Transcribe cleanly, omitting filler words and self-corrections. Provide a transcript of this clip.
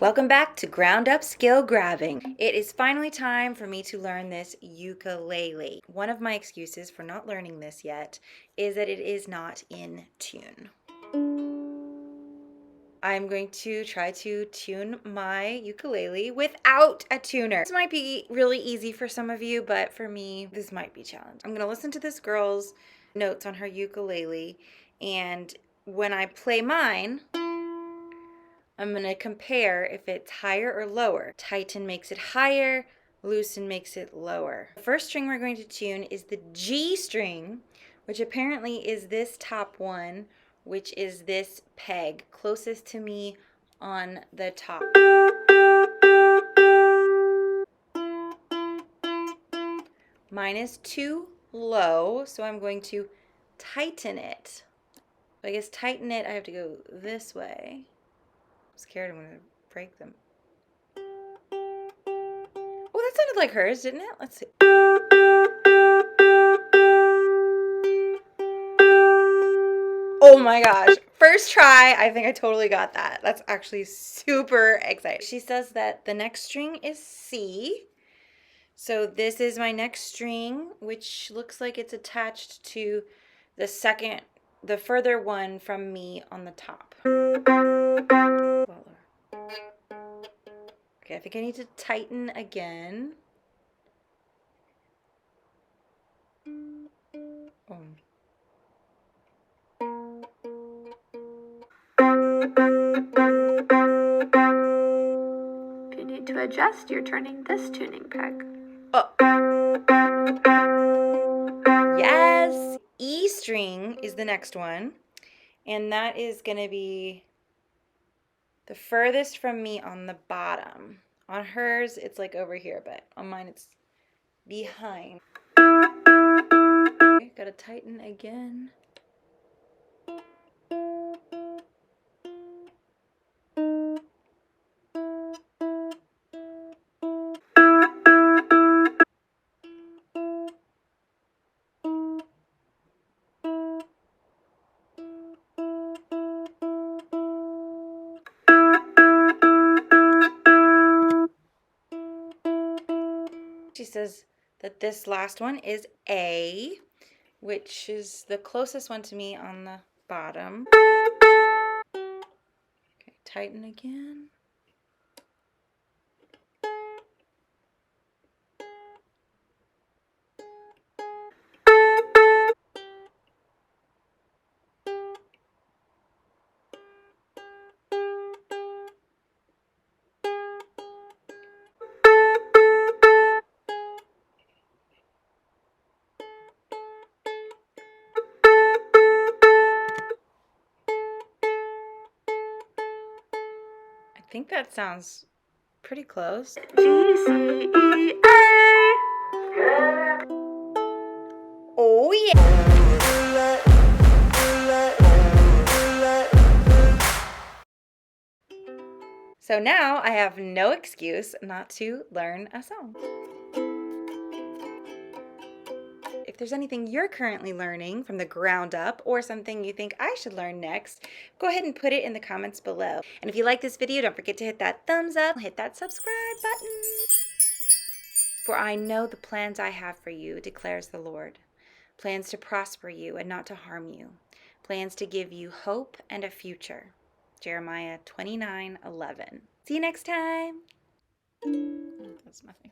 Welcome back to Ground Up Skill Grabbing. It is finally time for me to learn this ukulele. One of my excuses for not learning this yet is that it is not in tune. I'm going to try to tune my ukulele without a tuner. This might be really easy for some of you, but for me, this might be challenging. I'm going to listen to this girl's notes on her ukulele, and when I play mine, I'm going to compare if it's higher or lower. Tighten makes it higher, loosen makes it lower. The first string we're going to tune is the G string, which apparently is this top one, which is this peg closest to me on the top. Mine is too low, so I'm going to tighten it. I guess tighten it, I have to go this way. I'm scared I'm going to break them. Oh, that sounded like hers, didn't it? Let's see. Oh my gosh. First try, I think I totally got that. That's actually super exciting. She says that the next string is C. So this is my next string, which looks like it's attached to the further one from me on the top. Okay, I think I need to tighten again. Oh. If you need to adjust, you're turning this tuning peg. Oh. Yes! E string is the next one, and that is going to be the furthest from me on the bottom. On hers, it's like over here, but on mine, it's behind. Okay, gotta tighten again. She says that this last one is A, which is the closest one to me on the bottom. Okay, tighten again. I think that sounds pretty close. G-C-E-A. Oh yeah! So now I have no excuse not to learn a song. If there's anything you're currently learning from the ground up or something you think I should learn next, go ahead and put it in the comments below. And if you like this video, don't forget to hit that thumbs up, hit that subscribe button. For I know the plans I have for you, declares the Lord. Plans to prosper you and not to harm you. Plans to give you hope and a future. Jeremiah 29:11. See you next time. That's nothing.